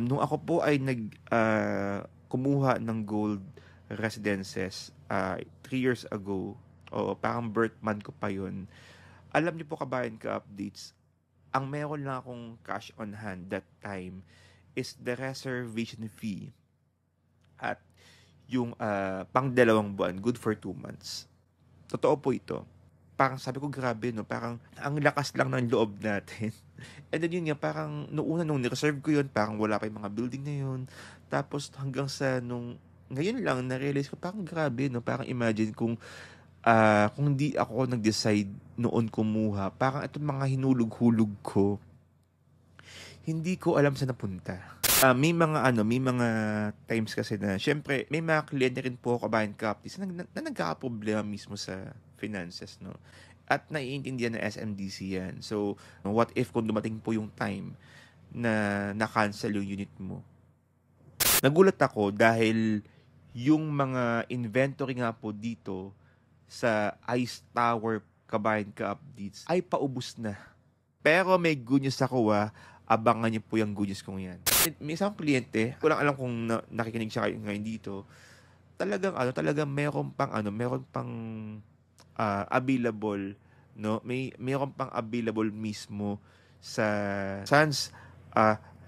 Nung ako po ay kumuha ng gold residences 3 years ago, o parang birth month ko pa yun, alam niyo po kabayan ka-updates, ang meron lang akong cash on hand that time is the reservation fee at yung pang 2 buwan, good for 2 months. Totoo po ito. Parang sabi ko, grabe, no? Parang ang lakas lang ng loob natin. And then yun nga, parang noong nung nireserve ko yun, parang wala pa yung mga building na yun. Tapos hanggang sa ngayon lang, na-realize ko, parang grabe, no? Parang imagine kung hindi ako nag-decide noon kumuha, parang itong mga hinulog-hulog ko, hindi ko alam saan napunta. May mga times kasi na, syempre, may mga kliyente rin po ako kabayan kapis na nagkakaproblema mismo sa finances, no? At naiintindihan ng SMDC yan. So, what if kung dumating po yung time na na-cancel yung unit mo? Nagulat ako dahil yung mga inventory nga po dito sa Ice Tower kabayan ka-updates ay paubos na. Pero may good news ako abangan niyo po yung good news kong yan. May isang kliyente, walang alam kung nakikinig siya ngayon dito, talagang meron pang available, no? Meron pang available mismo sa Sans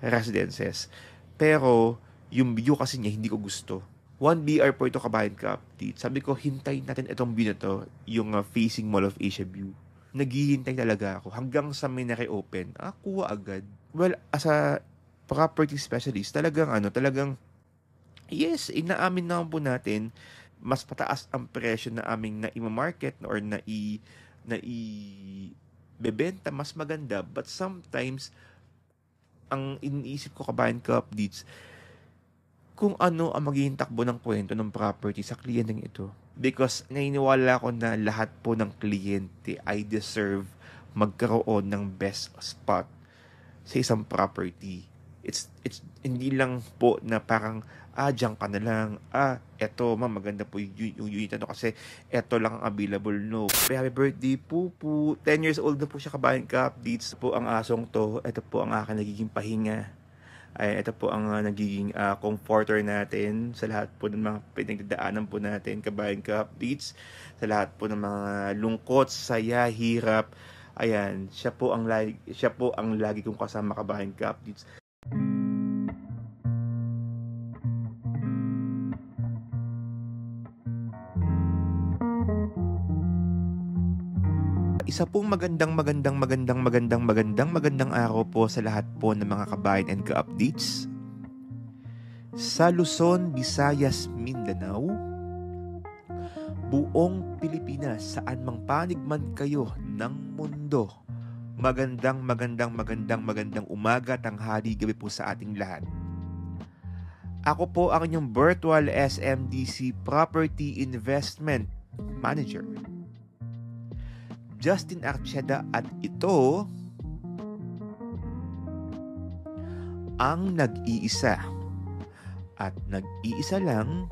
residences. Pero yung view kasi niya hindi ko gusto. 1 BR po ito kabayan ka-update. Sabi ko, hintayin natin itong view na to, yung facing Mall of Asia view. Naghihintay talaga ako hanggang sa may na-reopen. Kuha agad. Well, as a property specialist, talagang yes, inaamin naman po natin, mas pataas ang presyo na aming na-i-market or bebenta, mas maganda. But sometimes, ang iniisip ko kabayan ka-updates, kung ano ang magiging takbo ng kwento ng property sa kliyenteng ito. Because naniniwala ko na lahat po ng kliyente ay deserve magkaroon ng best spot sa isang property. It's hindi lang po na parang diyan ka na lang. Eto maganda po yung unit kasi eto lang ang available, no. Happy birthday Pupu. 10 years old na po siya kabayan ka-updates po ang asong to. Ito po ang aking nagiging pahinga. Ito po ang nagiging comforter natin sa lahat po ng mga pinagdadaanan po natin kabayan ka-updates, sa lahat po ng mga lungkot, saya, hirap. Ayan, siya po ang lagi kong kasama kabayan ka-updates. Isa pong magandang araw po sa lahat po ng mga kabayan and ka-updates sa Luzon, Visayas, Mindanao, buong Pilipinas, saan mang panig man kayo ng mundo. Magandang umaga, tanghali, gabi po sa ating lahat. Ako po ang inyong virtual SMDC Property Investment Manager, Justin Archeda, at ito ang nag-iisa at nag-iisa lang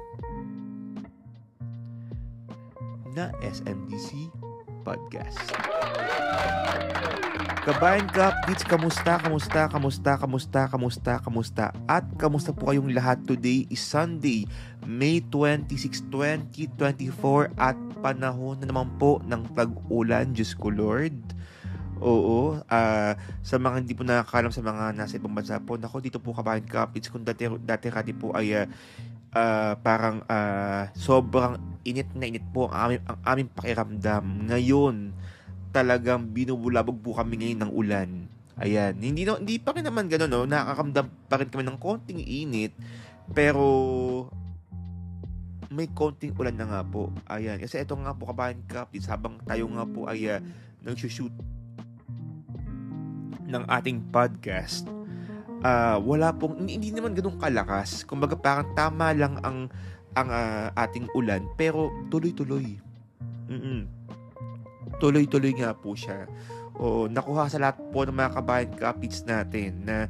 na SMDC Podcast. Kabayan ka-updates, kamusta? At kamusta po kayong lahat? Today is Sunday, May 26, 2024 at panahon na naman po ng tag-ulan. Diyos ko Lord. Oo, sa mga hindi po nakakalam, sa mga nasa ibang bansa po, nako, dito po kabayan ka-updates, kung dati po ay parang sobrang init po ang aming pakiramdam. Ngayon, talagang binubulabog po kami ngayon ng ulan. Ayan, hindi pa rin naman gano'n, no? Nakakamdam pa rin kami ng konting init, pero may konting ulan na nga po. Ayan, kasi ito nga po kabayan ka-updates, habang tayo nga po ay nag-shoot ng ating podcast, wala pong, hindi naman ganun kalakas. Kumbaga parang tama lang ang ating ulan, pero tuloy-tuloy. Tuloy-tuloy nga po siya. Nakuha sa lahat po ng mga kabayan ka-updates natin na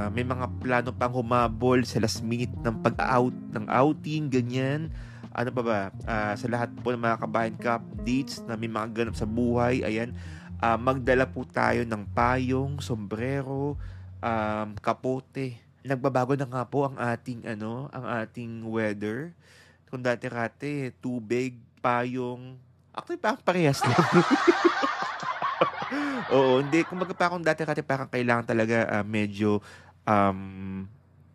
may mga plano pang humabol sa last minute ng ng outing, ganyan. Ano pa ba? Sa lahat po ng mga kabayan ka-updates na may mga ganap sa buhay, ayan, magdala po tayo ng payong, sombrero, kapote. Nagbabago na nga po ang ating ang ating weather. Kung dati-rati tubig, payong, actually parang parehas lang. Oo, hindi kumbaga parang dati-rati parang kailangan talaga medyo um,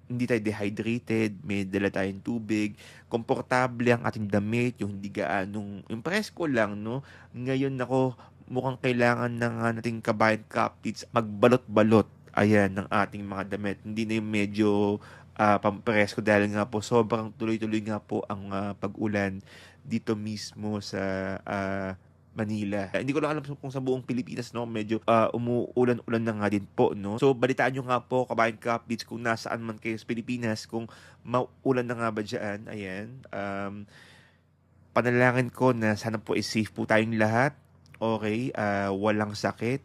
hindi tayo dehydrated, may dala tayong tubig, komportable ang ating damit, yung hindi gaanong, yung presko lang, no? Ngayon, nako, mukhang kailangan ng nating kabayan kaptits magbalot-balot, ayan, ng ating mga damit. Hindi na yung medyo pampresko dahil nga po, sobrang tuloy-tuloy nga po ang pag-ulan dito mismo sa Manila. Hindi ko lang alam kung sa buong Pilipinas, no, medyo umuulan-ulan na nga din po, no. So balitaan nyo nga po, kabayan kapits, kung nasaan man kayo sa Pilipinas, kung maulan na nga ba dyan. Ayan. Panalangin ko na sana po is safe po tayong lahat. Okay, walang sakit.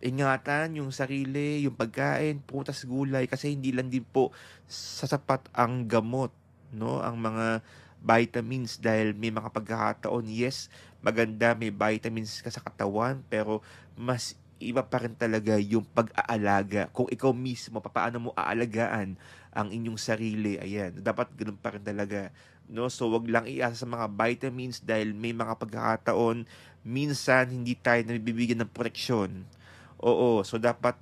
Ingatan yung sarili, yung pagkain, prutas, gulay, kasi hindi lang din po sasapat ang gamot, no, ang mga vitamins, dahil may mga pagkakataon, yes, maganda may vitamins ka sa katawan, pero mas iba pa rin talaga yung pag-aalaga. Kung ikaw mismo, paano mo aalagaan ang inyong sarili, ayan, dapat ganun pa rin talaga. No? So, wag lang iasa sa mga vitamins dahil may mga pagkakataon, minsan hindi tayo nabibigyan ng proteksyon. Oo, so dapat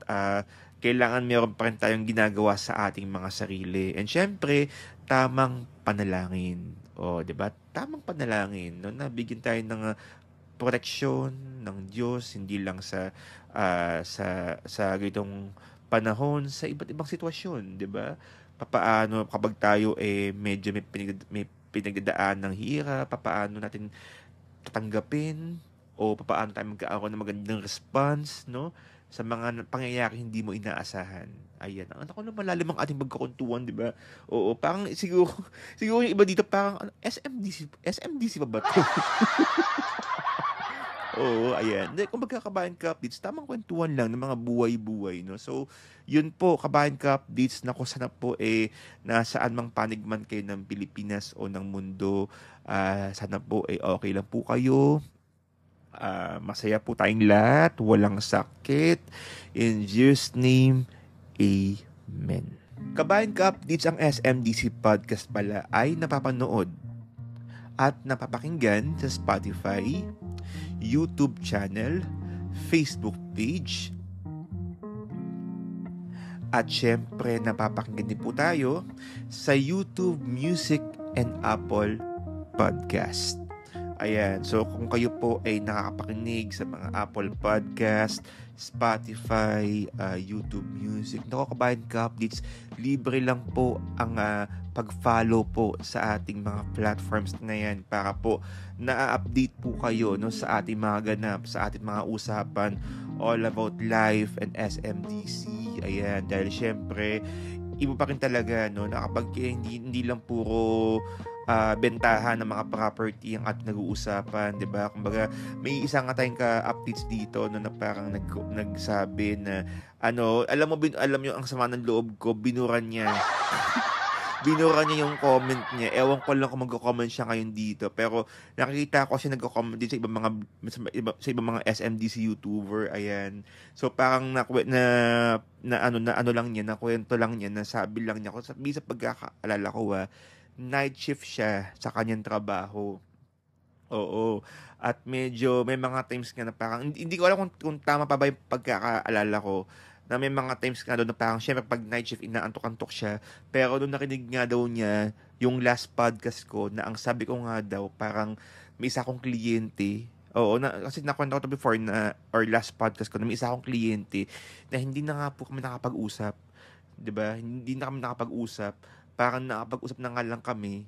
kailangan meron pa rin tayong ginagawa sa ating mga sarili. And syempre, tamang panalangin. O, 'di ba? Tamang panalangin, no? Nabigyan tayo ng proteksyon ng Diyos, hindi lang sa ganitong panahon, sa iba't ibang sitwasyon, 'di ba? Papaano kapag tayo medyo may pinagdadaan ng hirap, papaano natin tatanggapin, o papaano tayo magkakaroon ng magandang response, no, sa mga pangyayari hindi mo inaasahan. Ayan. Ang ako na malalim ang ating pagkakuntuan, di ba? Oo, parang siguro, siguro yung iba dito parang SMDC pa ba to? Oo, ayan. Hindi, kung magkakabayan ka updates, tamang kwentuhan lang ng mga buhay-buhay, no? So, yun po, kabayan ka updates na kung sana po nasaan mang panig man kayo ng Pilipinas o ng mundo, sana po okay lang po kayo. Masaya po tayong lahat, walang sakit. In Jesus' name, Amen. Kabayan ka updates, ang SMDC podcast pala ay napapanood at napapakinggan sa Spotify, YouTube channel, Facebook page, at syempre napapakinggan din po tayo sa YouTube Music and Apple Podcast. Ayan, so kung kayo po ay nakakapakinig sa mga Apple Podcast, Spotify, YouTube Music, kabayan ka updates, libre lang po ang pag-follow po sa ating mga platforms na yan para po na-update po kayo, no, sa ating mga ganap, sa ating mga usapan all about life and SMDC. Ayan, dahil syempre iba pa rin talaga, no, na kapag hindi lang puro bentahan ng mga property ang ating nag-uusapan, 'di ba? Kumbaga, may isa nga tayong ka-updates dito, no, na parang nagsabi na alam niyo ang sama ng loob ko, binuran niya. Binura niya yung comment niya. Ewan ko lang kung magko-comment siya ngayon dito, pero nakikita ko siya nagko-comment din sa ibang mga SMDC YouTuber, ayan. So parang na ano lang niya, na kwento lang niya, na sabi lang niya, kung sa pagkakaalala ko, night shift siya sa kanyang trabaho. Oo. At medyo may mga times nga na parang hindi ko alam kung tama pa ba yung pagkakaalala ko, na may mga times nga doon na parang syempre pag night shift inaantok-antok siya. Pero doon nakinig nga daw niya yung last podcast ko, na ang sabi ko nga daw parang may isa akong kliyente. Oo, kasi nakwento ko to before na, or last podcast ko, na may isa akong kliyente na hindi na nga po kami nakapag-usap. 'Di ba? Hindi na kami nakapag-usap. Parang nakapag-usap na nga lang kami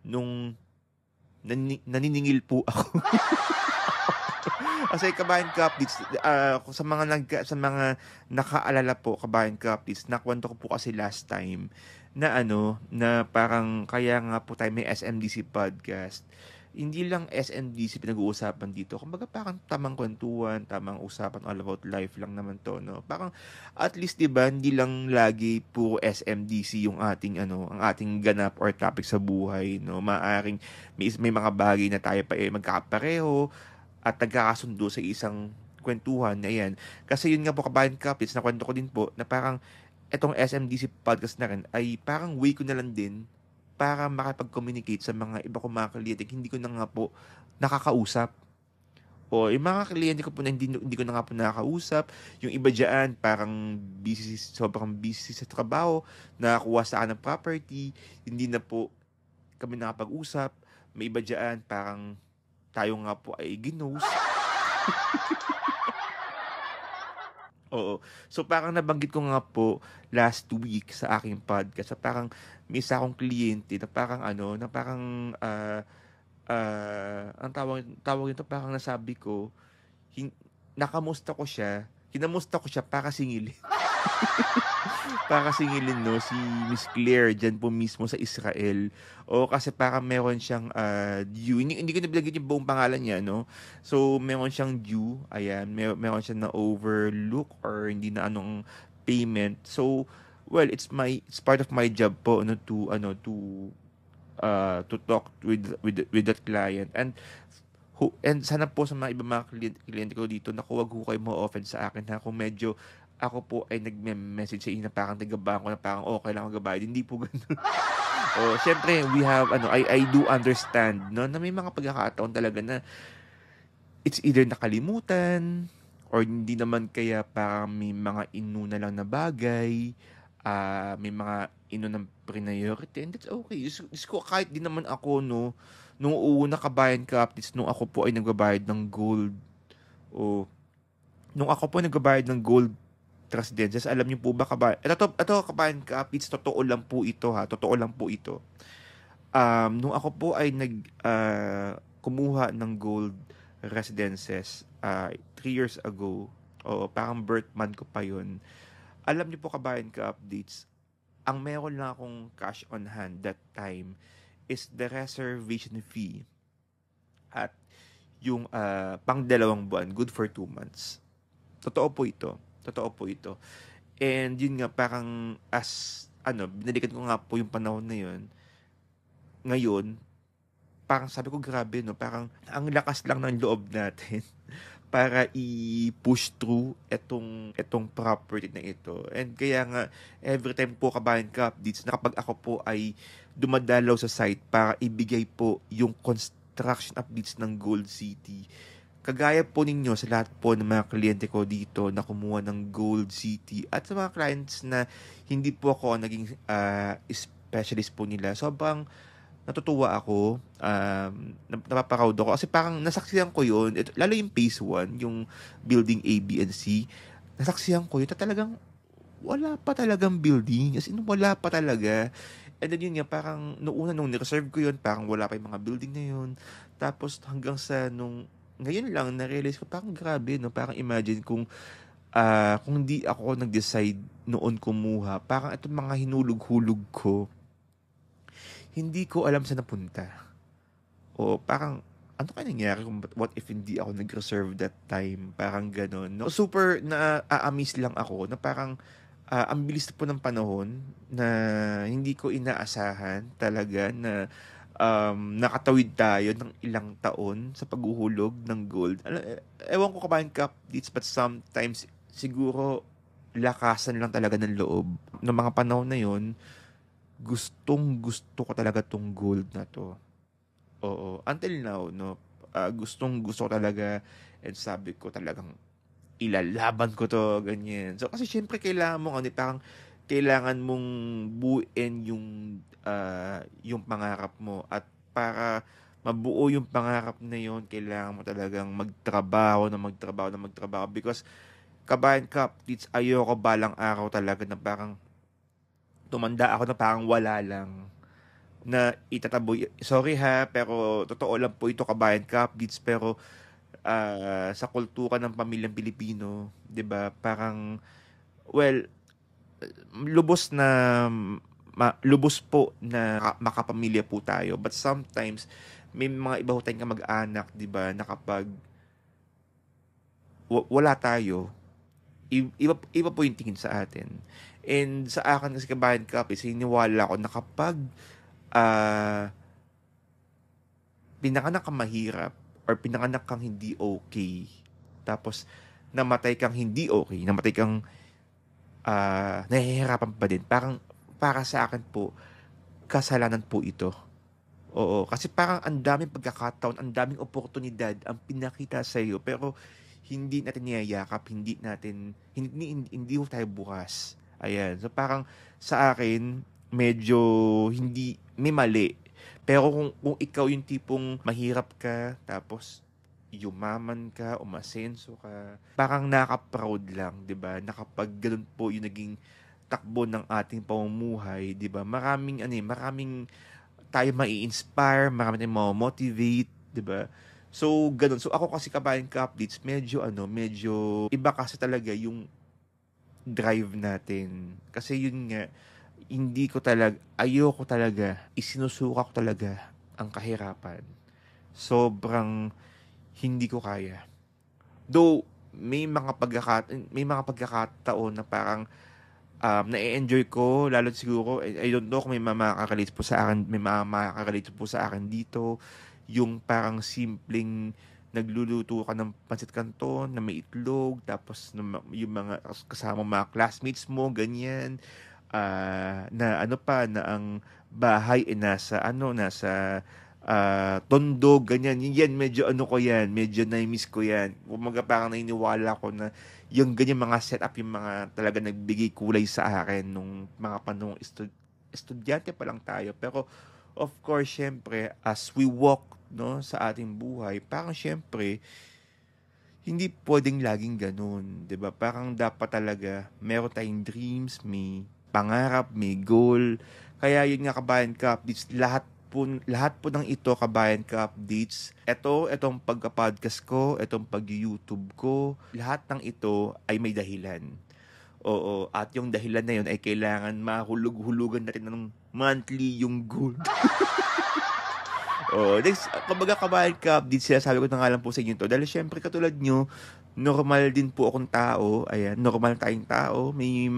nung naniningil po ako. Kasi kabayan kapits, sa mga nakaalala po, kabayan kapits, nakwento ko po kasi last time na na parang kaya nga po tayo may SMDC podcast. Hindi lang SMDC pinag-uusapan dito. Kumbaga parang tamang kwentuhan, tamang usapan all about life lang naman to, no. Parang at least 'di ba, hindi lang lagi puro SMDC yung ating ang ating ganap or topic sa buhay, no. Maaring may mga bagay na tayo pa magkakapareho at nagkakasundo sa isang kwentuhan, ayan. Kasi yun nga po kabayan kapits, nakwento ko din po na parang etong SMDC podcast na rin ay parang way ko na lang din para makipag-communicate sa mga iba kong mga kliyente hindi ko na nga po nakakausap. O yung mga kliyente ko po na hindi ko na nga po nakakausap, yung iba dyan parang busy, sobrang busy sa trabaho, nakakuha sa akin ng property, hindi na po kami nakapag-usap. May iba dyan parang tayo nga po ay ginos. Oo. So parang nabanggit ko nga po last week sa aking podcast, sa parang may isa akong kliyente na parang ano, na parang ang tawag nito parang nasabi ko, hin, nakamusta ko siya, kinamusta ko siya para singilin. Para singilin no si Miss Claire diyan po mismo sa Israel. O kasi parang meron siyang due. Hindi ko na binanggit yung buong pangalan niya no. So meron siyang due, ayan, meron siyang na overlook or hindi na anong payment. So well, it's part of my job po no to talk with that client and sana po sa mga iba mga kliyente ko dito na wag ho kayo ma-offend sa akin ha kung medyo ako po ay nagme-message sa inyo na parang tagabahan ko na parang okay lang ako gabayad. Hindi po ganun. Oh, syempre we have I do understand no na may mga pagkakataon talaga na it's either nakalimutan or hindi naman kaya parang may mga inuna lang na bagay, may mga inunang priority and that's okay. Diyos ko, kahit din naman ako no, nung una kabayan ka updates, nung ako po ay nagbabayad ng gold o nung ako po nagbabayad ng gold residences, alam niyo po ba kabayan, ito kabayan ka updates, totoo lang po ito ha, totoo lang po ito. Nung ako po ay kumuha ng gold residences 3 years ago, o parang birth month ko pa yun, alam niyo po kabayan ka updates, ang meron lang akong cash on hand that time is the reservation fee at yung pang 2 buwan, good for 2 months. Totoo po ito. Totoo po ito. And yun nga, parang binalikan ko nga po yung panahon na yun. Ngayon, parang sabi ko, grabe, no? Parang ang lakas lang ng loob natin para i-push through etong property na ito. And kaya nga, every time po kabayan ka updates, na kapag ako po ay dumadalaw sa site para ibigay po yung construction updates ng Gold City, kagaya po ninyo sa lahat po ng mga kliyente ko dito na kumuha ng Gold City at sa mga clients na hindi po ako naging specialist po nila, sobrang natutuwa ako, napaproud ako kasi parang nasaksihan ko yun, lalo yung phase 1, yung building A, B, and C, nasaksihan ko yun, talagang wala pa talagang building, as in wala pa talaga. And then yun nga, parang nung nireserve ko yun, parang wala pa yung mga building na yun. Tapos hanggang sa ngayon lang, na-realize ko, parang grabe, no? Parang imagine kung di ako nag-decide noon kumuha, parang itong mga hinulog-hulog ko, hindi ko alam saan napunta. O parang, ano kaya nangyari kung what if hindi ako nag-reserve that time? Parang ganon. No? Super na-amaze lang ako na parang ang bilis po ng panahon na hindi ko inaasahan talaga na nakatawid tayo ng ilang taon sa paghuhulog ng gold. Ewan ko kabayan ka updates, but sometimes siguro lakasan lang talaga ng loob. Noong mga panahon na yon, gustong gusto ko talaga tong gold na to. Oo, until now, no, gustong gusto ko talaga and sabi ko talagang ilalaban ko to, ganyan. So, kasi syempre kailangan mong, parang kailangan mong buuin yung pangarap mo at para mabuo yung pangarap na yon, kailangan mo talagang magtrabaho because kabayan ka, ayoko balang araw talaga na parang tumanda ako na parang wala lang na itataboy. Sorry ha, pero totoo lang po ito kabayan ka updates, pero sa kultura ng pamilyang Pilipino, 'di ba? Parang well, lubos lubos po na makapamilya po tayo. But sometimes may mga iba tayong kamag-anak, 'di ba, na kapag wala tayo, iba po yung tingin sa atin. And sa akin kasi kabayan ka, siniwala ko na kapag pinanganak kang mahirap or pinanganak kang hindi okay, tapos namatay kang hindi okay, namatay kang nahihirapan pa din. Parang para sa akin po, kasalanan po ito. Oo, kasi parang ang daming pagkakataon, ang daming oportunidad ang pinakita sa iyo, pero hindi natin niyayakap, hindi ho tayo bukas. Ayan. So parang sa akin, medyo hindi, may mali. Pero kung ikaw yung tipong mahirap ka, tapos yumaman ka, umasenso ka, parang nakaka-proud lang, 'di ba? Nakapag ganun po yung naging takbo ng ating pamumuhay, 'di ba? Maraming tayo mai-inspire, marami tayong ma-motivate, 'di ba? So, ganun. So, ako kasi kabayan ka updates, medyo iba kasi talaga yung drive natin. Kasi yun nga, ayoko talaga, isinusuka ko talaga ang kahirapan. Sobrang hindi ko kaya. Though, may mga pagkakataon na parang na-enjoy ko, lalo siguro, I don't know kung may makaka-relate po sa akin, may makaka-relate po sa akin dito, yung parang simpleng nagluluto ka ng pancit canton na may itlog, tapos yung mga kasama mga classmates mo, ganyan, na ano pa, na ang bahay nasa tondo, ganyan. Yan, medyo ano ko yan, medyo na-miss ko yan. Kumaga parang naniniwala ko na yung ganyan mga setup, yung mga talaga nagbigay kulay sa akin nung mga panahong estudyante pa lang tayo. Pero of course, syempre, as we walk no sa ating buhay, parang syempre, hindi pwedeng laging ganun, 'di ba? Parang dapat talaga meron tayong dreams, may pangarap, may goal. Kaya yun nga kabayan ka updates, lahat po ng ito kabayan ka updates. Itong pagka-podcast ko, itong pag-YouTube ko, lahat ng ito ay may dahilan. Oo, at yung dahilan na yun ay kailangan mahulug-hulugan natin ng monthly yung goal. Oh, next, kumbaga kabayan ka, din sila sabi ko na nga lang po sa inyo to. Dahil syempre katulad nyo, normal din po akong tao. Ayan, normal tayong tao. May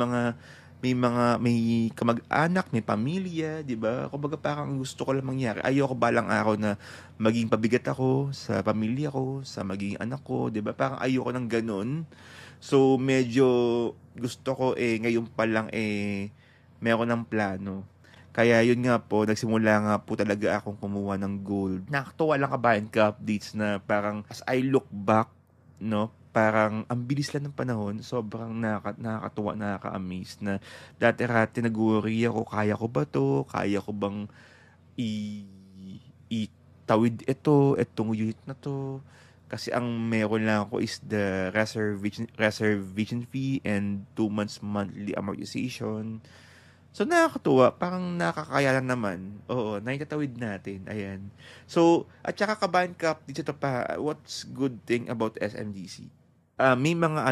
kamag-anak, may pamilya, di ba? Kumbaga parang gusto ko lang mangyari. Ayoko balang araw na maging pabigat ako sa pamilya ko, sa maging anak ko, di ba? Parang ayoko ng ganun. So, medyo gusto ko ngayon pa lang meron ng plano. Kaya yun nga po, nagsimula nga po talaga akong kumuha ng gold. Nakakatuwa lang kabayan ka updates na parang as I look back, no, parang ang bilis lang ng panahon, sobrang nakakatuwa, nakaka-amaze na dati-rati nag-worry ako, kaya ko ba to? Kaya ko bang i itawid itong unit na to? Kasi ang meron lang ako is the reservation fee and 2 months monthly amortization. So, nakakatuwa. Parang nakakaya lang naman. Oo, naitatawid natin. Ayan. So, at saka kabahan cup, dito pa, what's good thing about SMDC? May mga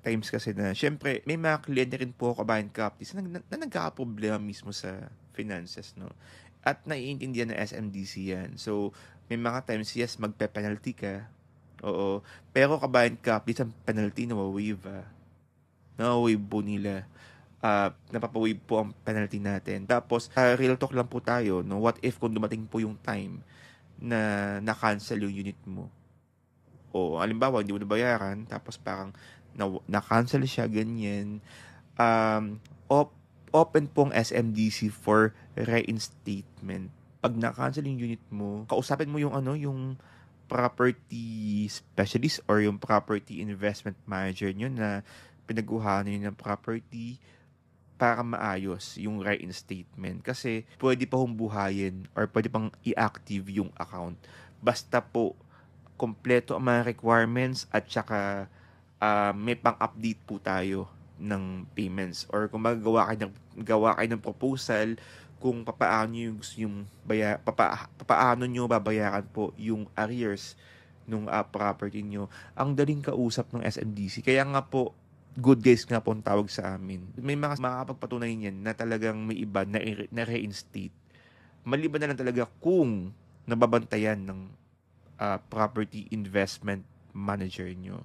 times kasi na, syempre, may mga kliyente rin po kabahan cup na nagkakaproblema mismo sa finances, no? At naiintindihan ng SMDC yan. So, may mga times, yes, magpe-penalty ka. Oo. Pero kabahan cup, ang penalty na waive, na-waive po nila. Napapawave po ang penalty natin. Tapos, real talk lang po tayo, no? What if kung dumating po yung time na na-cancel yung unit mo? O, halimbawa, hindi mo nabayaran, tapos parang na-cancel siya, ganyan. Um, open pong SMDC for reinstatement. Pag na-cancel yung unit mo, kausapin mo yung property specialist or yung property investment manager nyo na pinag-uhanan nyo ng property para maayos yung reinstatement. Kasi pwede pa humbuhayin or pwede pang i-active yung account. Basta po, kompleto ang mga requirements at saka may pang-update po tayo ng payments. Or kung gawa kayo ng proposal kung papaano nyo babayaran po yung arrears nung property nyo. Ang daling kausap ng SMDC. Kaya nga po, good guys nga po ang tawag sa amin. May mga makakapagpatunay niyan na talagang may iba na reinstate. Maliban na lang talaga kung nababantayan ng property investment manager nyo.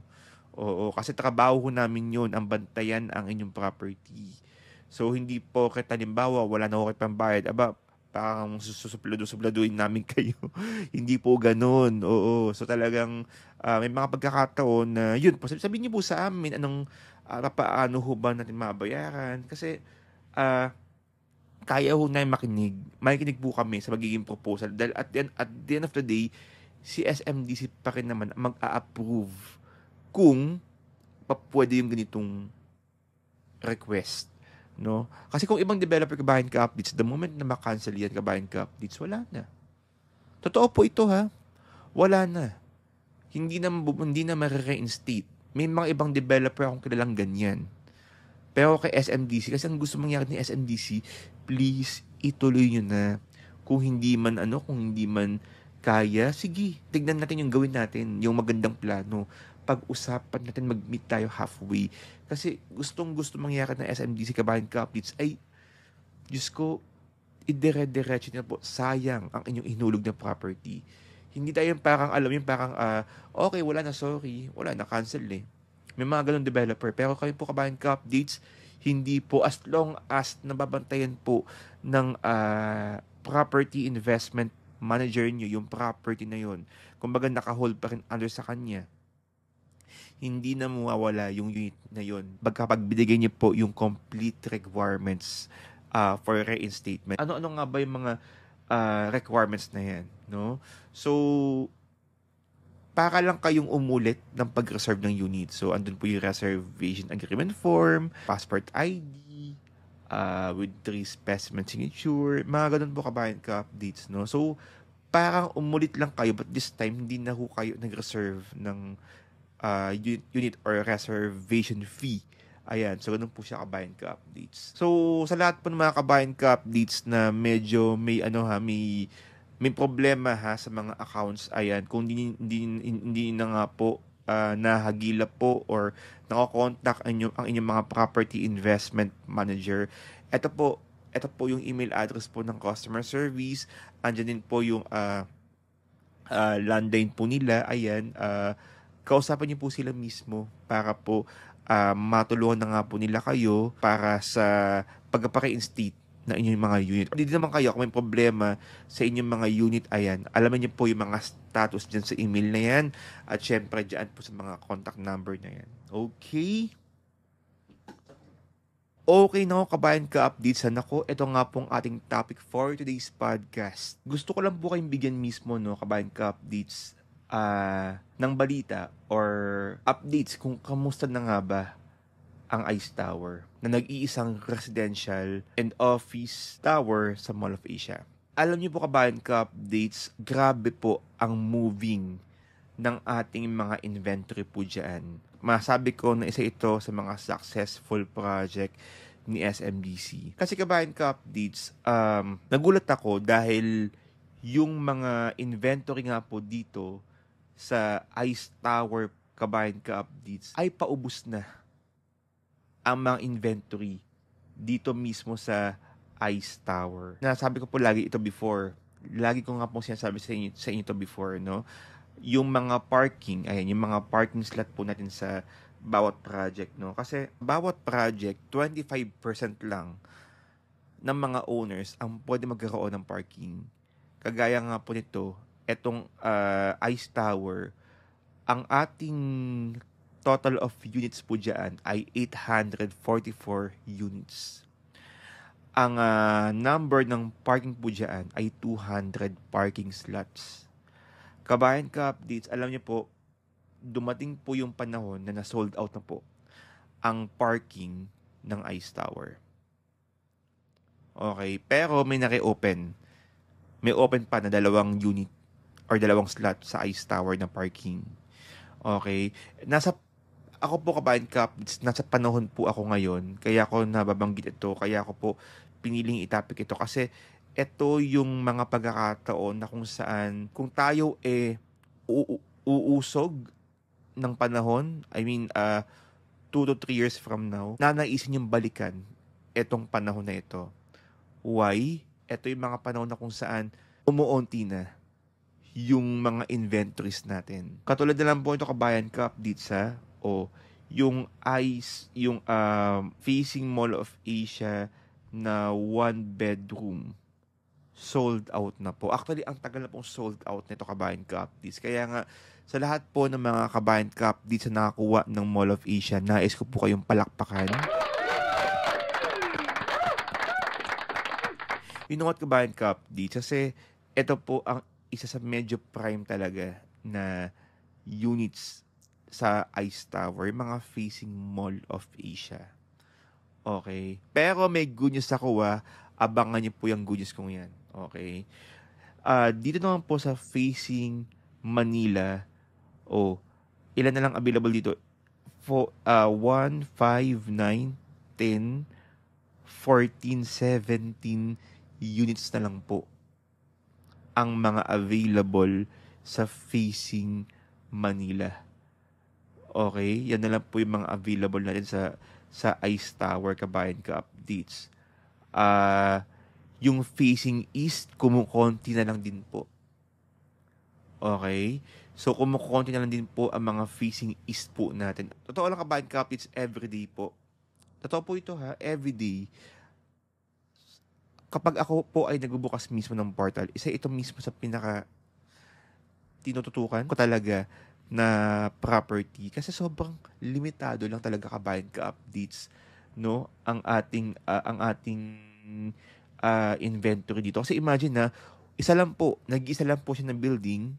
Oo, kasi trabaho namin yun, ang bantayan ang inyong property. So, hindi po kahit halimbawa, wala na ako pambayad. Aba, parang susuplado-supladuin namin kayo. Hindi po ganun. Oo. So talagang may mga pagkakataon na yun po. Sabihin niyo po sa amin paano ho ba natin mabayaran? Kasi kaya ho na makinig. Makikinig po kami sa magiging proposal. Dahil at the end of the day, si SMDC pa rin naman mag-a-approve kung pwede yung ganitong request. No? Kasi kung ibang developer kabayan ka updates, the moment na makancel yan kabayan ka updates, wala na. Totoo po ito ha. Wala na. Hindi na ma-reinstate. May mga ibang developer akong kilalang ganyan. Pero kay SMDC, kasi ang gusto mangyari ni SMDC, please, ituloy nyo na. Kung hindi man kaya, sige, tignan natin yung gawin natin, yung magandang plano. Pag-usapan natin, mag-meet tayo halfway. Kasi gustong-gusto mangyari ng SMDC kabayan ka updates ay, Diyos ko, idire-diretso na po, sayang ang inyong inulog na property. Hindi tayo parang, okay, wala na, sorry, wala na, cancel eh. May mga ganun developer. Pero kayo po kabayan ka updates, hindi po, as long as nababantayan po ng property investment manager nyo, yung property na yun, kumbaga naka-hold pa rin under sa kanya, hindi na mawawala yung unit na yun. Kapag binigay niyo po yung complete requirements for reinstatement. Ano-ano nga ba yung mga requirements na yan? No? So, para lang kayong umulit ng pag-reserve ng unit. So, andun po yung reservation agreement form, passport ID, with 3 specimen signature, mga ganun po kabayan ka updates. No? So, parang umulit lang kayo, but this time, hindi na ho kayo nag-reserve ng unit or reservation fee. Ayan, so ganun po siya kabayan ka updates. So sa lahat po ng mga kabayan ka updates na medyo may may problema sa mga accounts, ayan, kung hindi na nga po nahagila po or nako-contact ang inyong mga property investment manager, ito po yung email address po ng customer service. Andiyan din po yung landline po nila. Ayan, kausapin niyo po sila mismo para po matulungan na nga po nila kayo para sa pagpapa-reinstate na inyong mga unit. Hindi naman kayo kung may problema sa inyong mga unit, ayan, alaman niyo po yung mga status dyan sa email na yan at syempre dyan po sa mga contact number na yan. Okay? Okay na ako kabayan ka updates. Nako, ito nga pong ating topic for today's podcast. Gusto ko lang po kayong bigyan mismo, no, kabayan ka updates, ng balita or updates kung kamusta na nga ba ang ICE Tower na nag-iisang residential and office tower sa Mall of Asia. Alam niyo po kabayan ka updates, grabe po ang moving ng ating mga inventory po dyan. Masabi ko na isa ito sa mga successful project ni SMDC. Kasi kabayan ka updates, nagulat ako dahil yung mga inventory nga po dito sa ICE Tower kabayan ka updates ay paubos na ang mga inventory dito mismo sa ICE Tower. Nasabi ko po lagi ito before. Lagi ko nga po sinasabi sa inyo ito before, no? Yung mga parking, ayan, yung mga parking slot po natin sa bawat project, no? Kasi bawat project, 25% lang ng mga owners ang pwede magkaroon ng parking. Kagaya nga po nito, etong ICE Tower, ang ating total of units po dyan ay 844 units. Ang number ng parking po dyan ay 200 parking slots. Kabayan ka updates, alam niyo po, dumating po yung panahon na na-sold out na po ang parking ng ICE Tower. Okay, pero may naki-open. May open pa na 2 unit or 2 slot sa ICE Tower na parking. Okay, ako po kabayan ka, nasa panahon po ako ngayon, kaya ako nababanggit ito, kaya ako po piniling itapik ito kasi ito yung mga pagkakataon na kung saan, kung tayo uusog ng panahon, I mean, 2 to 3 years from now, nanaisin yung balikan etong panahon na ito. Why? Ito yung mga panahon na kung saan umuunti na yung mga inventories natin. Katulad na lang po ito kabayan ka updates yung ICE, yung facing Mall of Asia na 1 bedroom sold out na po. Actually, ang tagal na pong sold out nito, Kabayan Ka-updates. Kaya nga, sa lahat po ng mga Kabayan Ka-updates na nakakuha ng Mall of Asia, nais ko po kayong palakpakan. You know what, Kabayan Ka-updates? Kasi ito po ang isa sa medyo prime talaga na units sa Ice Tower, yung mga facing Mall of Asia. Okay? Pero may good news ako, abangan niyo po yung good news kong yan. Okay? Dito naman po sa facing Manila, ilan na lang available dito? 1, 5, 9, 10, 14, 17 units na lang po ang mga available sa facing Manila. Okay? Yan na lang po yung mga available natin sa Ice Tower, Kabayan Ka-updates. Yung facing east, kumukonti na lang din po. Okay? So, kumukonti na lang din po ang mga facing east po natin. Totoo lang, Kabayan Ka-updates, everyday po. Totoo po ito, everyday. Kapag ako po ay nagbubukas mismo ng portal, isa ito mismo sa pinaka tinututukan ko talaga na property kasi sobrang limitado lang talaga, Kabayan Ka-updates, no, ang ating inventory dito. Kasi imagine na nag-isa lang po siya ng building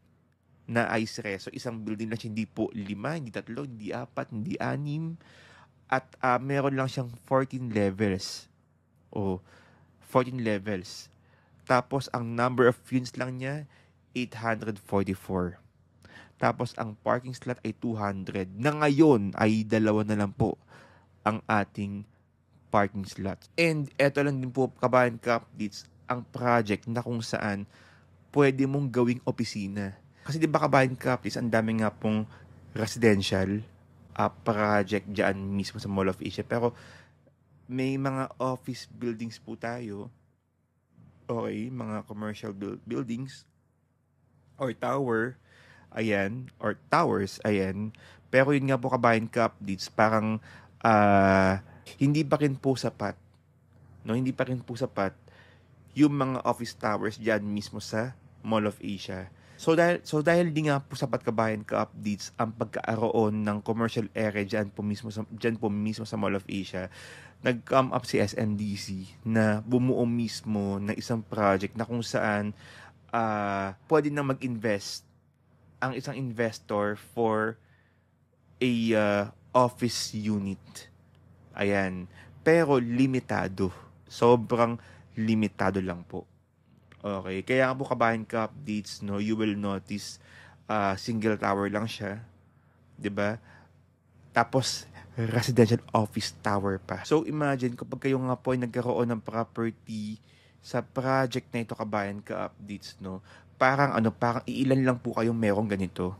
na Ice Reso. Isang building lang siya, hindi po 5, hindi 3, hindi 4, hindi 6. At meron lang siyang 14 levels. 14 levels. Tapos ang number of units lang niya, 844. Tapos ang parking slot ay 200. Na ngayon ay 2 na lang po ang ating parking slots. And eto lang din po, Kabayan Ka-updates, ang project na kung saan pwede mong gawing opisina. Kasi di ba, Kabayan Ka-updates, ang dami nga pong residential project dyan mismo sa Mall of Asia. Pero may mga office buildings po tayo. Okay, mga commercial buildings or tower, ayan, or towers, ayan. Pero yun nga po, Kabayan Ka-updates, parang hindi pa rin po sapat. No, hindi pa rin po sapat yung mga office towers diyan mismo sa Mall of Asia. So dahil di nga po sapat, Kabayan Ka-updates, ang pagkaaroon ng commercial area diyan po mismo sa Mall of Asia, nag-come up si SMDC na bumuo mismo ng isang project na kung saan pwede na mag-invest ang isang investor for a office unit. Ayan. Pero limitado. Sobrang limitado lang po. Okay. Kaya po, Kabayan Ka-updates, no, you will notice single tower lang siya. 'Di ba? Tapos residential office tower pa. So imagine kapag kayo nga po ay nagkaroon ng property sa project na ito, Kabayan Ka-updates, no, parang iilan lang po kayong merong ganito.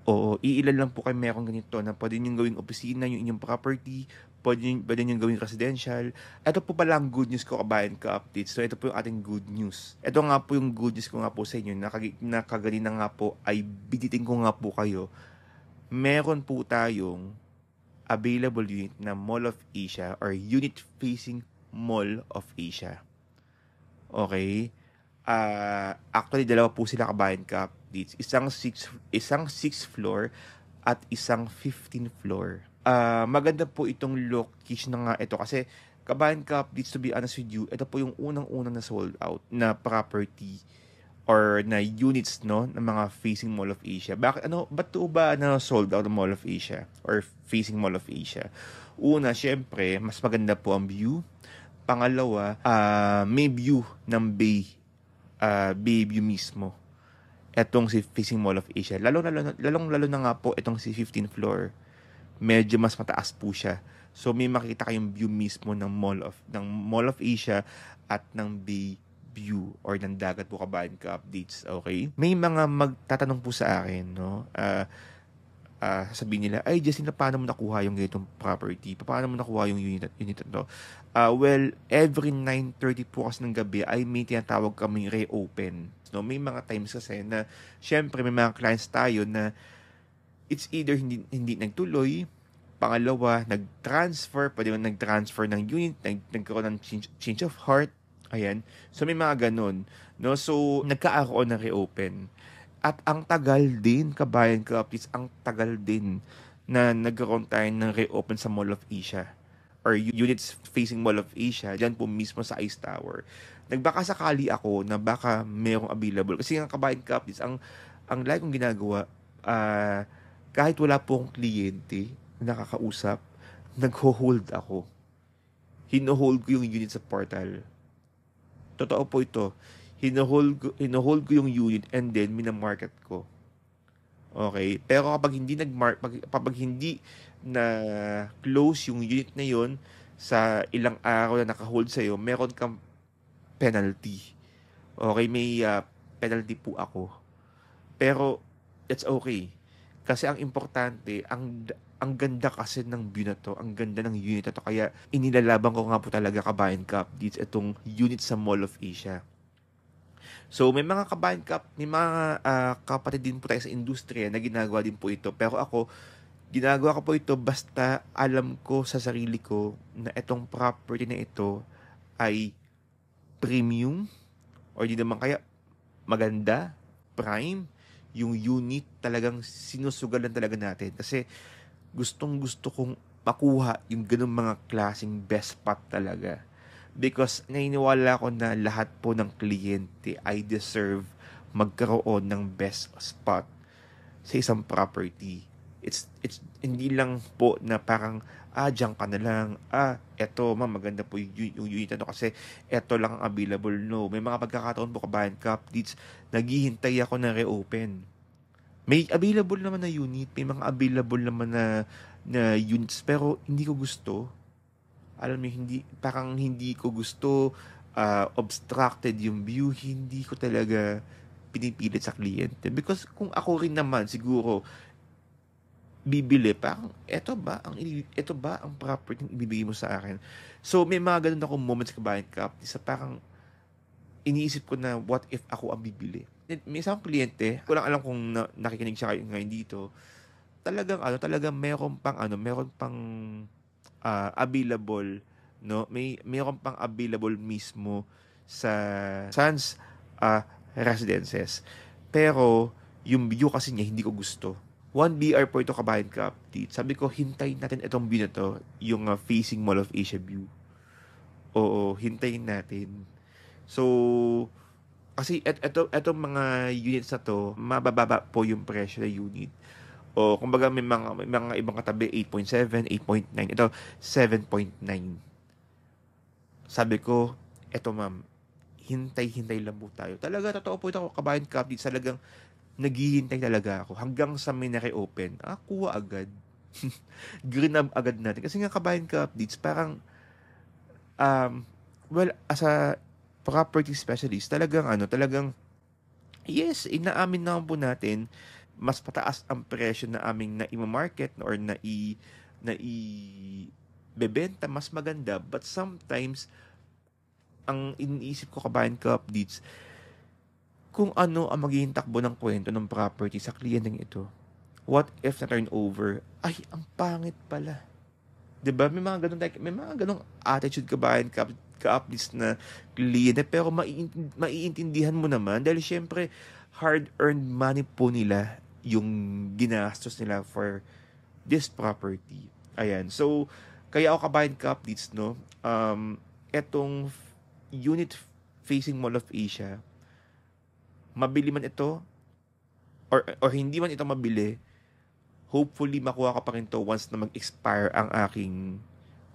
Oo, iilan lang po kayo merong ganito na pwede nyo gawing opisina yung inyong property, pwede nyo gawing residential. Ito po pala ang good news ko, Kabayan Ka-updates. So, ito po yung ating good news. Ito nga po yung good news ko nga po sa inyo, na kaganina nga po ay biditin ko nga po kayo. Meron po tayong available unit na Mall of Asia or unit facing Mall of Asia. Okay? Actually, dalawa po sila, Kabayan Ka-updates. Isang 6th floor at isang 15th floor. Maganda po itong location na nga ito kasi, Kabayan Ka-updates, to be honest with you, ito po yung unang-unang na sold out na property or na units, no, ng mga facing Mall of Asia. Ba't ba na sold out ng Mall of Asia or facing Mall of Asia? Una, syempre, mas maganda po ang view. Pangalawa, may view ng Bay View mismo. Etong si facing Mall of Asia. Lalong na nga po itong si 15th floor. Medyo mas mataas po siya. So may makita kayong view mismo ng Mall of Asia at ng Bay View or ng dagat po, Kabayan Ka-updates. Okay? May mga magtatanong po sa akin, no? Sabihin nila, ay, Justin, paano mo nakuha yung ganitong property? Paano mo nakuha yung unit na to? Well, every 9:30 po kasi ng gabi ay may tinatawag kaming reopen. No, may mga times kasi na, syempre, may mga clients tayo na it's either hindi nagtuloy, pangalawa, nag-transfer, pwede mo nag-transfer ng unit, nagkaroon ng change of heart, Ayan. So may mga ganun, no? So nagkaaroon ng reopen. At ang tagal din, kabayan ka, please, ang tagal din na nagkaroon tayo ng reopen sa Mall of Asia or units facing Mall of Asia, dyan po mismo sa Ice Tower. Nagbaka sakali ako na baka mayroong available. Kasi nga kabayan ka, please, ang lagi kong ginagawa, kahit wala po akong kliyente na nakakausap, nagho-hold ako. Hino-hold ko yung unit sa portal. Totoo po ito. Hino-hold ko yung unit and then minamarket ko. Okay? Pero kapag hindi na close yung unit na yon sa ilang araw na naka-hold sa'yo, meron kang penalty. Okay? May penalty po ako. Pero it's okay. Kasi ang importante, ang ganda kasi ng view na to, ang ganda ng unit na to, kaya inilalaban ko nga po talaga kabayan cup dito itong unit sa Mall of Asia. So may mga kabayan cup, may mga kapatid din po tayo sa industriya na ginagawa din po ito. Pero ako, ginagawa ko po ito basta alam ko sa sarili ko na itong property na ito ay premium or di naman kaya maganda, prime, yung unit talagang sinusugalan talaga natin. Kasi gustong gusto kong makuha yung ganung mga klaseng best spot talaga. Because naniniwala ko na lahat po ng kliyente ay deserve magkaroon ng best spot sa isang property. It's hindi lang po na parang diyan ka na lang. Eto maganda po yung unit na to kasi eto lang ang available. No, may mga pagkakataon po kabayan cup deeds, naghihintay ako na reopen. May available naman na unit, may mga available naman na units pero hindi ko gusto. Alam mo, hindi ko gusto, obstructed yung view, hindi ko talaga pinipilit sa kliyente. Because kung ako rin naman siguro bibili, parang eto ba ang property na ibibigay mo sa akin? So may mga ganun akong moments kabayan cup, sa parang iniisip ko na what if ako ang bibili. May isang kliyente, ko lang alam kung nakikinig siya ngayon dito, talagang meron pang available, no? Meron pang available mismo sa Sans residences. Pero yung view kasi niya hindi ko gusto. 1 BR po ito kabayan ka update. Sabi ko, hintayin natin itong view na to, yung facing Mall of Asia view. Oo, hintayin natin. So, kasi etong mga units na to, mabababa po yung presyo ng unit. O kumbaga may mga ibang katabi 8.7, 8.9. Ito 7.9. Sabi ko, eto ma'am, hintay-hintay lang po tayo. Talaga totoo po ito kabayan cup dito. Talagang naghihintay talaga ako hanggang sa may na-reopen. Kuha agad. Green up agad natin. Kasi nga kabayan cup dito, parang well, as a property specialist, talagang yes, inaamin naman po natin mas pataas ang presyo na aming na i-market or na i bebenta mas maganda, but sometimes ang iniisip ko kabayan ka updates kung ano ang magiging takbo ng kwento ng property sa kliyenteng ito. What if na turnover? Ay, ang pangit pala. 'Di ba? May mga ganung attitude kabayan ka updates na kliyente pero maiintindihan mo naman dahil syempre hard-earned money po nila yung ginastos nila for this property. Ayan. So, kaya ako kabayan ka updates, no? Etong unit facing Mall of Asia, mabili man ito or hindi man ito mabili, hopefully makuha ko pa rin to once na mag-expire ang aking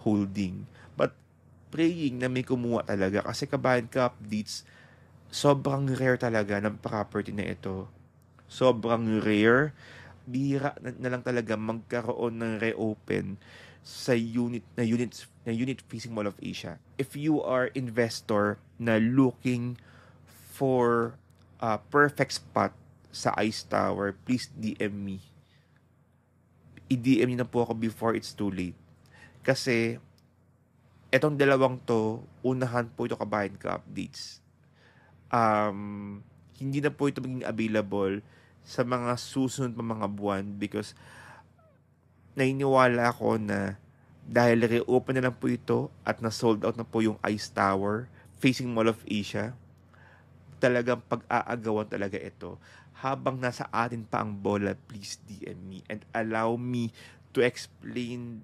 holding. But praying na may kumuha talaga kasi kabayan ka updates, sobrang rare talaga ng property na ito. Sobrang rare. Bihira na lang talaga magkaroon ng reopen sa unit facing Mall of Asia. If you are investor na looking for a perfect spot sa Ice Tower, please DM me. I-DM niyo na po ako before it's too late. Kasi etong dalawang to, unahan po ito kabayan ka updates. Hindi na po ito maging available sa mga susunod pa mga buwan because naniniwala ako na dahil reopen na lang po ito at na sold out na po yung Ice Tower facing Mall of Asia. Talagang pag-aagawan talaga ito. Habang nasa atin pa ang bola, please DM me and allow me to explain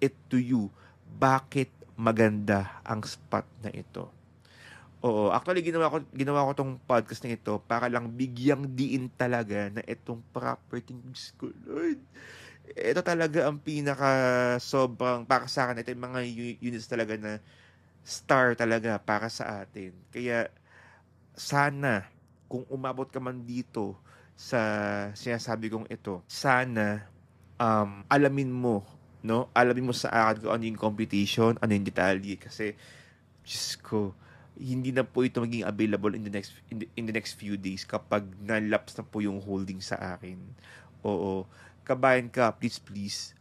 it to you. Bakit maganda ang spot na ito? Oo, actually ginawa ko tong podcast na ito para lang bigyang diin talaga na itong property, Diyos ko, Lord. Ito talaga ang pinaka sobrang para sa akin. Ito yung mga units talaga na star talaga para sa atin. Kaya sana kung umabot ka man dito sa sinasabi kong ito, sana alamin mo, no? Alamin mo sa akin kung ano yung computation, ano yung detalye, kasi Diyos ko, hindi na po ito maging available in the next few days kapag na-lapse na po yung holding sa akin. Oo. Kabayan ka, please,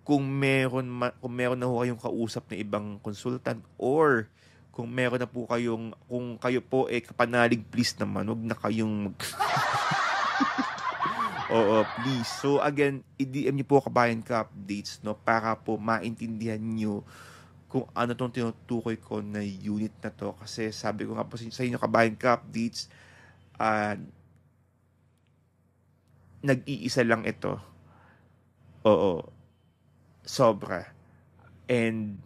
kung meron na ho kayong kausap na ibang consultant, or kung meron na po kung kayo po kapanalig, please naman, wag na kayong Oo, please. So again, i-DM niyo po Kabayan Ka updates, no, para po maintindihan niyo kung ano tong tinutukoy ko na unit na to. Kasi sabi ko nga po sa inyo, Kabayan Ka updates, ah, nag-iisa lang ito. Oo, sobra. And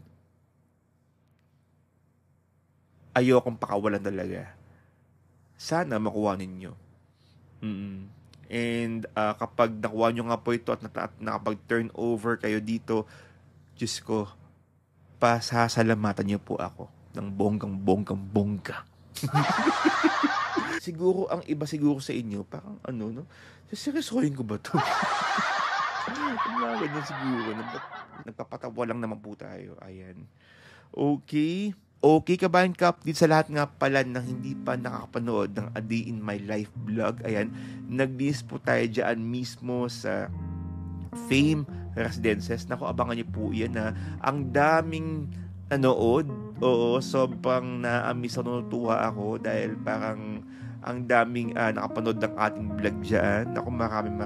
ayokong pakawalan talaga. Sana makuha ninyo. And kapag nakuha nyo nga po ito at nakapag-turn over kayo dito, Diyos ko, pasasalamatan niyo po ako ng bonggang-bonggang-bongga. Siguro, ang iba siguro sa inyo, parang ano, no? Seryosohin ko ba to? Mga ganyan siguro. Nagpapatawa lang naman po tayo. Ayan. Okay. Okay, Kabayan Cup, dito sa lahat nga pala na hindi pa nakakapanood ng A Day in My Life vlog, ayan, nag-list po tayo dyan mismo sa Fame Residences. Naku, abangan niyo po yan na ang daming nanood. Oo, sobrang na-amiss ako, natutuwa ako dahil parang ang daming nakapanood ng ating vlog dyan. Naku, maraming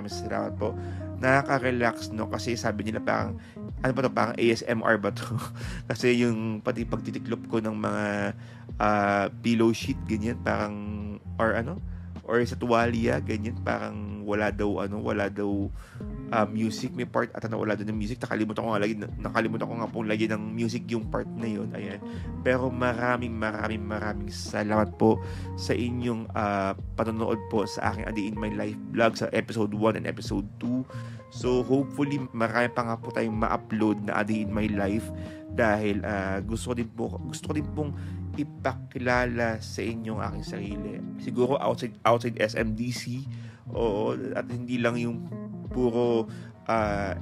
salamat po. Nakaka-relax, no? Kasi sabi nila parang ano ba to, parang ASMR ba to? Kasi yung pati pagtitiklop ko ng mga pillow sheet, ganyan, parang, or sa tuwalya, ganyan, parang wala daw music. May part at wala daw ng music. Nakalimutan ko nga pong lagyan ng music yung part na yun. Ayan. Pero maraming salamat po sa inyong panonood po sa aking A Day in My Life vlog sa episode 1 and episode 2. So hopefully marami pa nga po tayong ma-upload na A Day in My Life dahil gusto ko din pong ipakilala sa inyong aking sarili. Siguro outside SMDC, oo, at hindi lang yung puro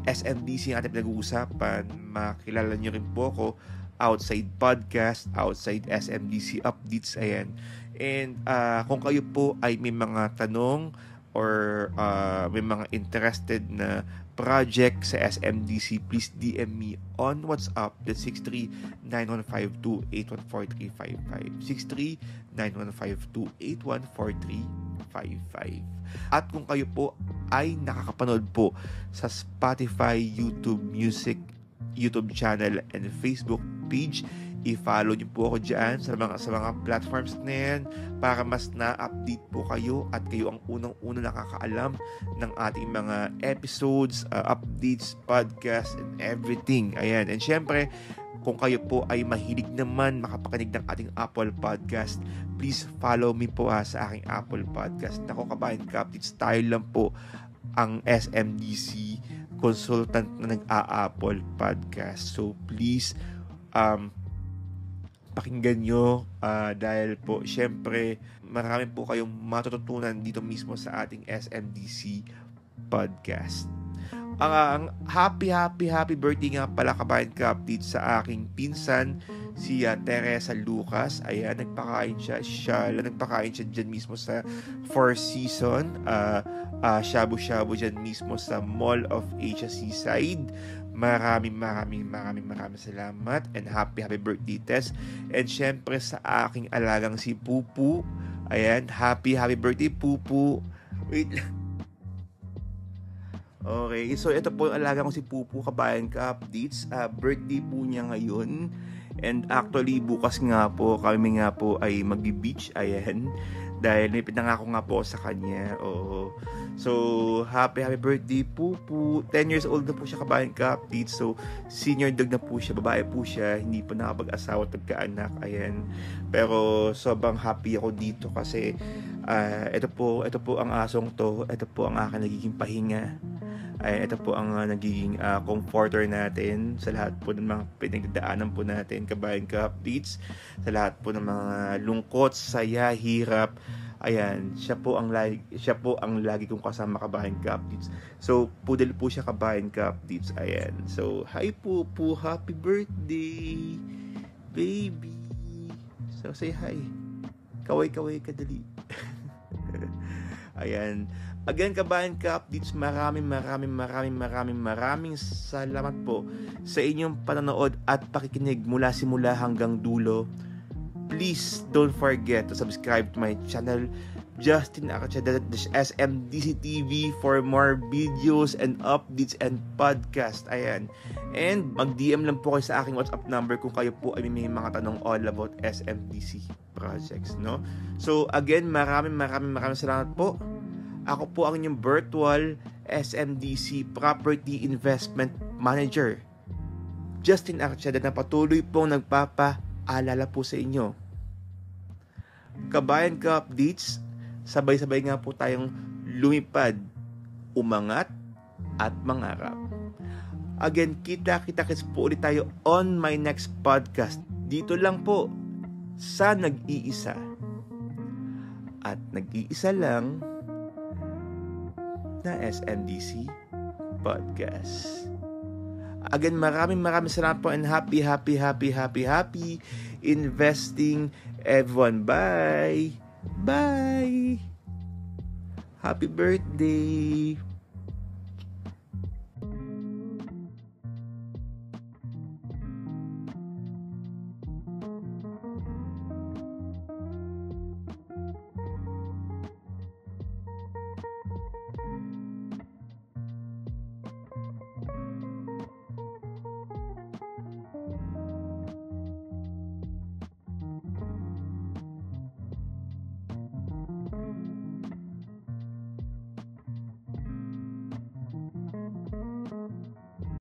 SMDC ang ating pinag-uusapan. Makilala nyo rin po ako outside podcast, outside SMDC updates, ayan. And kung kayo po ay may mga tanong or may mga interested na project sa SMDC, please DM me on WhatsApp. That's 63-9152-814355. 63-9152-814355. At kung kayo po ay nakakapanood po sa Spotify, YouTube Music, YouTube channel, and Facebook page, i-follow niyo po ako dyan sa mga platforms na yan para mas na-update po kayo at kayo ang unang-una nakakaalam ng ating mga episodes, updates, podcast, and everything. Ayan. And syempre, kung kayo po ay mahilig naman makapakinig ng ating Apple Podcast, please follow me po sa aking Apple Podcast. Nako, Kabayan Ka, it's tayo lang po ang SMDC consultant na nag-a-Apple Podcast. So please, pakinggan nyo dahil po syempre marami po kayong matututunan dito mismo sa ating SMDC podcast. Ang happy birthday nga pala, Kabayan Ka, update sa aking pinsan, si Teresa Lucas. Ayan, nagpakain siya dyan mismo sa Four Seasons, shabu-shabu dyan mismo sa Mall of Asia Seaside. Maraming salamat and happy birthday, Tess. And syempre sa aking alagang si Pupu. Ayan, happy birthday, Pupu. Wait lang. Okay, so ito po yung alaga ko si Pupu, Kabayan Ka updates. Birthday po niya ngayon. And actually, bukas nga po, kami nga po ay mag-beach, ayan. Dahil may pinangako nga po sa kanya. Oo. So, happy birthday, Pupu. 10 years old na po siya, kabayan ka-updates. So, senior dog na po siya. Babae po siya. Hindi po nakapag-asawa at nagkaanak. Ayan. Pero, sobrang happy ako dito kasi ito po ang asong to. Ito po ang aking nagiging pahinga. Ay, ito po ang nagiging comforter natin sa lahat po ng mga pinagdadaanan po natin, kabayan ka-updates, sa lahat po ng mga lungkot, saya, hirap. Ayan, siya po ang lagi kong kasama, kabayan ka-updates. So, poodle po siya, kabayan ka-updates. Ayan. So, hi po, happy birthday, baby. So, say hi. Kaway-kaway ka dali. Ayan. Again, kabayan ka-updates, maraming salamat po sa inyong panonood at pakikinig mula simula hanggang dulo. Please don't forget to subscribe to my channel, Justin Aracheda, SMDC TV, for more videos and updates and podcast. Ayan. And mag-DM lang po kayo sa aking WhatsApp number kung kayo po ay may mga tanong all about SMDC projects, no? So, again, maraming salamat po. Ako po ang inyong virtual SMDC Property Investment Manager, Justin Aracheda, na patuloy pong nagpapaalala po sa inyo. Kabayan ka-updates, sabay-sabay nga po tayong lumipad, umangat, at mangarap. Again, kita-kits po ulit tayo on my next podcast. Dito lang po sa Nag-iisa. At nag-iisa lang na SMDC Podcast. Again, maraming salamat po and happy investing, everyone. Bye! Happy birthday!